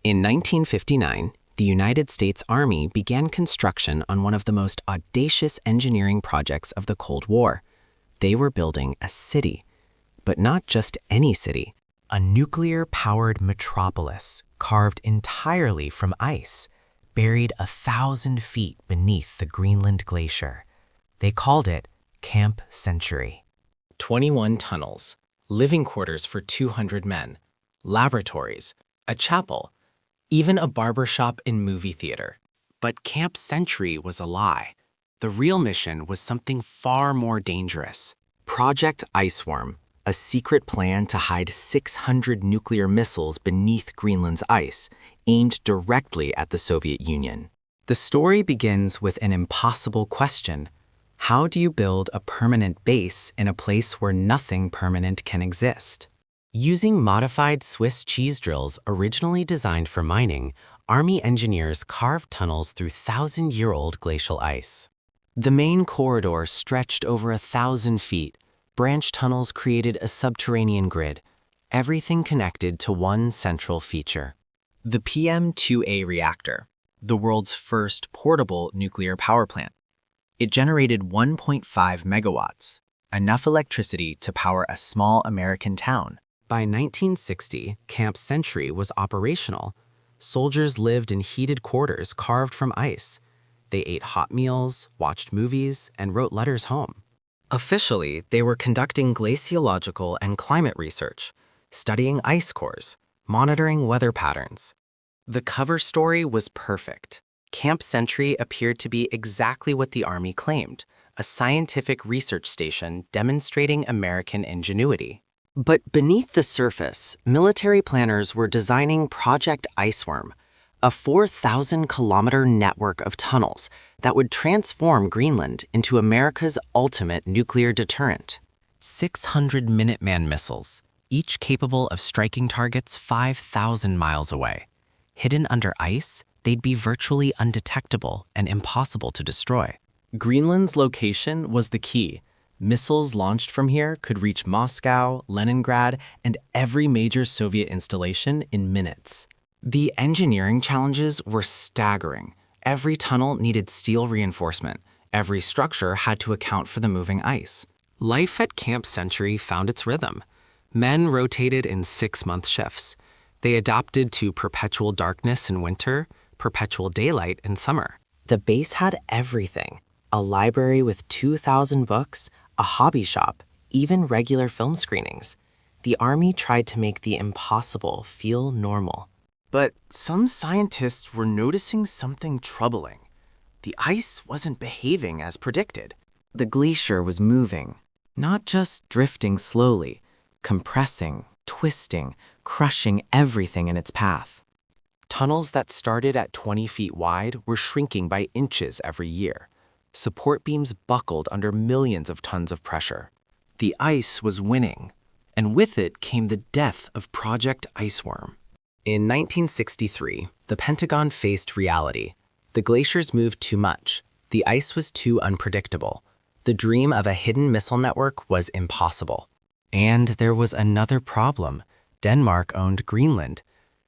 In 1959, the United States Army began construction on one of the most audacious engineering projects of the Cold War. They were building a city, but not just any city. A nuclear-powered metropolis carved entirely from ice, buried 1,000 feet beneath the Greenland glacier. They called it Camp Century. 21 tunnels, living quarters for 200 men, laboratories, a chapel, even a barber shop and movie theater. But Camp Century was a lie. The real mission was something far more dangerous. Project Iceworm, a secret plan to hide 600 nuclear missiles beneath Greenland's ice, aimed directly at the Soviet Union. The story begins with an impossible question. How do you build a permanent base in a place where nothing permanent can exist? Using modified Swiss cheese drills originally designed for mining, Army engineers carved tunnels through 1,000-year-old glacial ice. The main corridor stretched over 1,000 feet. Branch tunnels created a subterranean grid, everything connected to one central feature. The PM-2A reactor, the world's first portable nuclear power plant. It generated 1.5 megawatts, enough electricity to power a small American town. By 1960, Camp Century was operational. Soldiers lived in heated quarters carved from ice. They ate hot meals, watched movies, and wrote letters home. Officially, they were conducting glaciological and climate research, studying ice cores, monitoring weather patterns. The cover story was perfect. Camp Century appeared to be exactly what the Army claimed, a scientific research station demonstrating American ingenuity. But beneath the surface, military planners were designing Project Iceworm, a 4,000-kilometer network of tunnels that would transform Greenland into America's ultimate nuclear deterrent. 600 Minuteman missiles, each capable of striking targets 5,000 miles away. Hidden under ice, they'd be virtually undetectable and impossible to destroy. Greenland's location was the key. Missiles launched from here could reach Moscow, Leningrad, and every major Soviet installation in minutes. The engineering challenges were staggering. Every tunnel needed steel reinforcement. Every structure had to account for the moving ice. Life at Camp Century found its rhythm. Men rotated in 6-month shifts. They adapted to perpetual darkness in winter, perpetual daylight in summer. The base had everything: a library with 2,000 books, a hobby shop, even regular film screenings. The Army tried to make the impossible feel normal. But some scientists were noticing something troubling. The ice wasn't behaving as predicted. The glacier was moving, not just drifting slowly, compressing, twisting, crushing everything in its path. Tunnels that started at 20 feet wide were shrinking by inches every year. Support beams buckled under millions of tons of pressure. The ice was winning, and with it came the death of Project Iceworm. In 1963, the Pentagon faced reality. The glaciers moved too much. The ice was too unpredictable. The dream of a hidden missile network was impossible. And there was another problem. Denmark owned Greenland.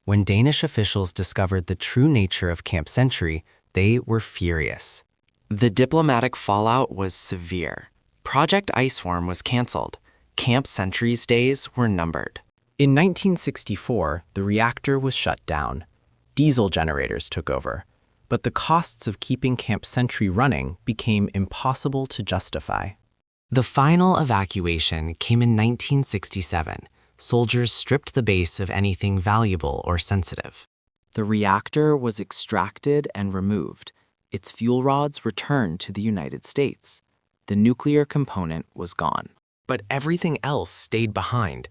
When Danish officials discovered the true nature of Camp Century, they were furious. The diplomatic fallout was severe. Project Iceworm was canceled. Camp Century's days were numbered. In 1964, the reactor was shut down. Diesel generators took over. But the costs of keeping Camp Century running became impossible to justify. The final evacuation came in 1967. Soldiers stripped the base of anything valuable or sensitive. The reactor was extracted and removed. Its fuel rods returned to the United States. The nuclear component was gone. But everything else stayed behind.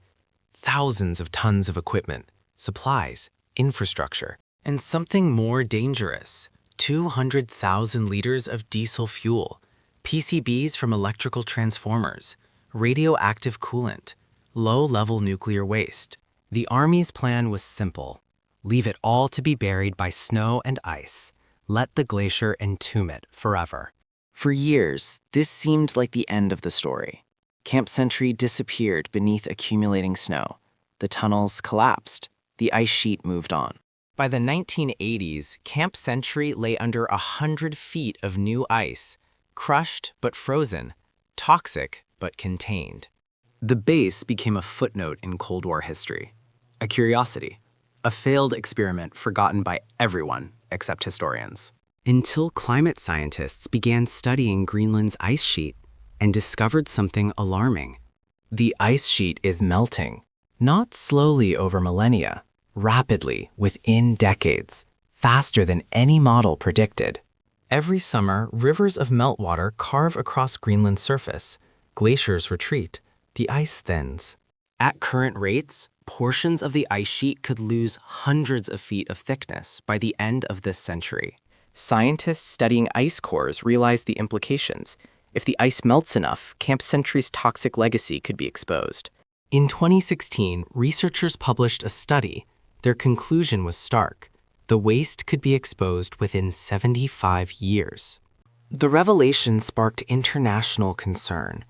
Thousands of tons of equipment, supplies, infrastructure, and something more dangerous, 200,000 liters of diesel fuel, PCBs from electrical transformers, radioactive coolant, low-level nuclear waste. The Army's plan was simple. Leave it all to be buried by snow and ice. Let the glacier entomb it forever. For years, this seemed like the end of the story. Camp Century disappeared beneath accumulating snow. The tunnels collapsed. The ice sheet moved on. By the 1980s, Camp Century lay under 100 feet of new ice, crushed but frozen, toxic but contained. The base became a footnote in Cold War history, a curiosity, a failed experiment forgotten by everyone except historians. Until climate scientists began studying Greenland's ice sheet and discovered something alarming. The ice sheet is melting, not slowly over millennia, rapidly within decades, faster than any model predicted. Every summer, rivers of meltwater carve across Greenland's surface. Glaciers retreat. The ice thins. At current rates, portions of the ice sheet could lose hundreds of feet of thickness by the end of this century. Scientists studying ice cores realize the implications. If the ice melts enough, Camp Century's toxic legacy could be exposed. In 2016, researchers published a study. Their conclusion was stark. The waste could be exposed within 75 years. The revelation sparked international concern.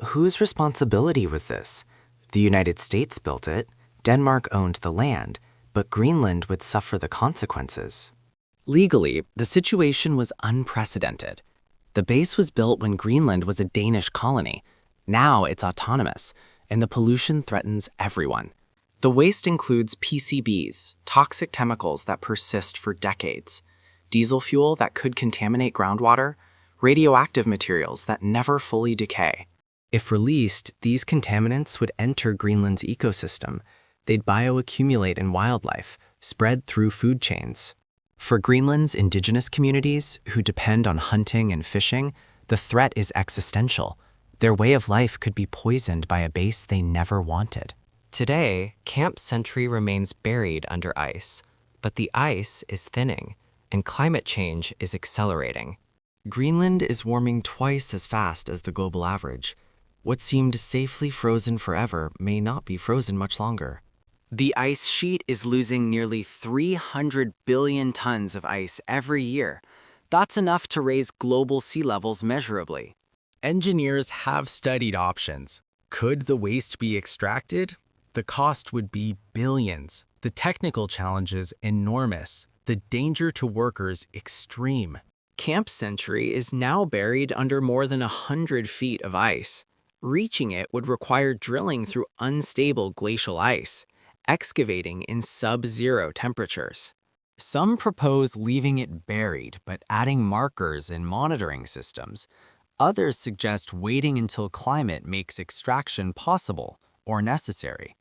Whose responsibility was this? The United States built it, Denmark owned the land, but Greenland would suffer the consequences. Legally, the situation was unprecedented. The base was built when Greenland was a Danish colony. Now it's autonomous, and the pollution threatens everyone. The waste includes PCBs, toxic chemicals that persist for decades, diesel fuel that could contaminate groundwater, radioactive materials that never fully decay. If released, these contaminants would enter Greenland's ecosystem. They'd bioaccumulate in wildlife, spread through food chains. For Greenland's indigenous communities, who depend on hunting and fishing, the threat is existential. Their way of life could be poisoned by a base they never wanted. Today, Camp Century remains buried under ice, but the ice is thinning, and climate change is accelerating. Greenland is warming twice as fast as the global average. What seemed safely frozen forever may not be frozen much longer. The ice sheet is losing nearly 300 billion tons of ice every year. That's enough to raise global sea levels measurably. Engineers have studied options. Could the waste be extracted? The cost would be billions. The technical challenges enormous. The danger to workers extreme. Camp Century is now buried under more than 100 feet of ice. Reaching it would require drilling through unstable glacial ice, excavating in sub-zero temperatures. Some propose leaving it buried but adding markers and monitoring systems. Others suggest waiting until climate makes extraction possible or necessary.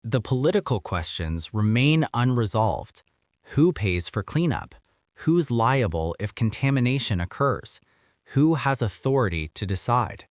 The political questions remain unresolved. Who pays for cleanup? Who's liable if contamination occurs? Who has authority to decide?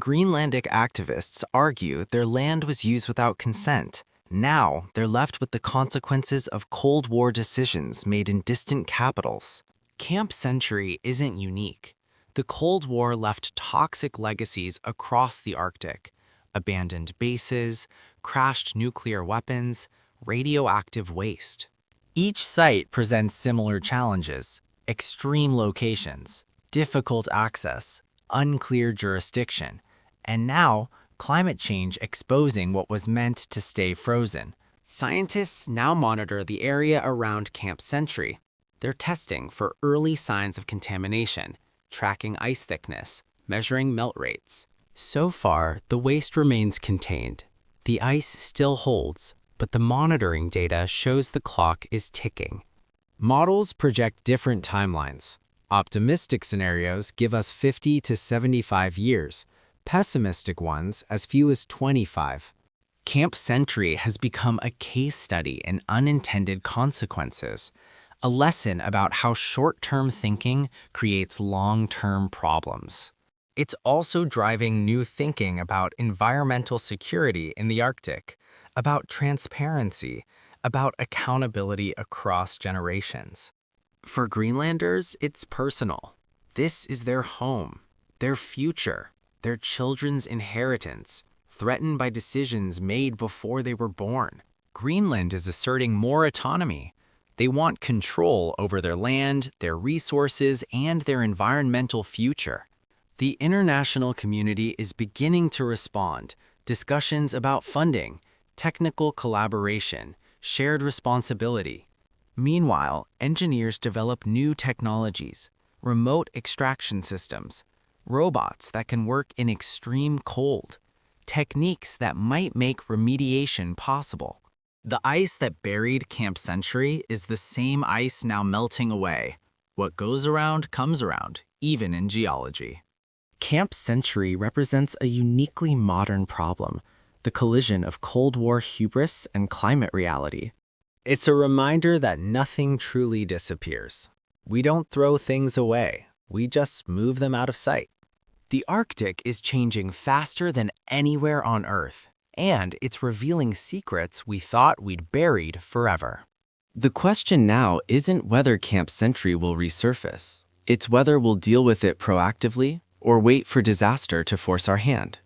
Greenlandic activists argue their land was used without consent. Now, they're left with the consequences of Cold War decisions made in distant capitals. Camp Century isn't unique. The Cold War left toxic legacies across the Arctic: abandoned bases, crashed nuclear weapons, radioactive waste. Each site presents similar challenges: extreme locations, difficult access, unclear jurisdiction, and now climate change exposing what was meant to stay frozen. Scientists now monitor the area around Camp Century. They're testing for early signs of contamination, tracking ice thickness, measuring melt rates. So far, the waste remains contained. The ice still holds, but the monitoring data shows the clock is ticking. Models project different timelines. Optimistic scenarios give us 50 to 75 years, pessimistic ones as few as 25. Camp Century has become a case study in unintended consequences, a lesson about how short-term thinking creates long-term problems. It's also driving new thinking about environmental security in the Arctic, about transparency, about accountability across generations. For Greenlanders, it's personal. This is their home, their future, their children's inheritance, threatened by decisions made before they were born. Greenland is asserting more autonomy. They want control over their land, their resources, and their environmental future. The international community is beginning to respond. Discussions about funding, technical collaboration, shared responsibility. Meanwhile, engineers develop new technologies, remote extraction systems, robots that can work in extreme cold, techniques that might make remediation possible. The ice that buried Camp Century is the same ice now melting away. What goes around comes around, even in geology. Camp Century represents a uniquely modern problem, the collision of Cold War hubris and climate reality. It's a reminder that nothing truly disappears. We don't throw things away, we just move them out of sight. The Arctic is changing faster than anywhere on Earth, and it's revealing secrets we thought we'd buried forever. The question now isn't whether Camp Century will resurface. It's whether we'll deal with it proactively or wait for disaster to force our hand.